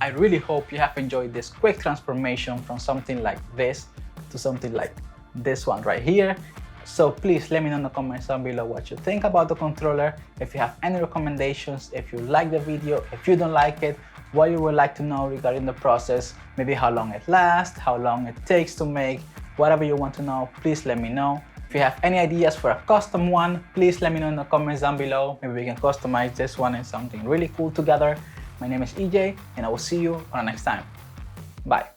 I really hope you have enjoyed this quick transformation from something like this to something like this one right here. So please let me know in the comments down below what you think about the controller, if you have any recommendations, if you like the video, if you don't like it, what you would like to know regarding the process, maybe how long it lasts, how long it takes to make, whatever you want to know, please let me know. If you have any ideas for a custom one, please let me know in the comments down below. Maybe we can customize this one in something really cool together. My name is EJ, and I will see you on the next time. Bye.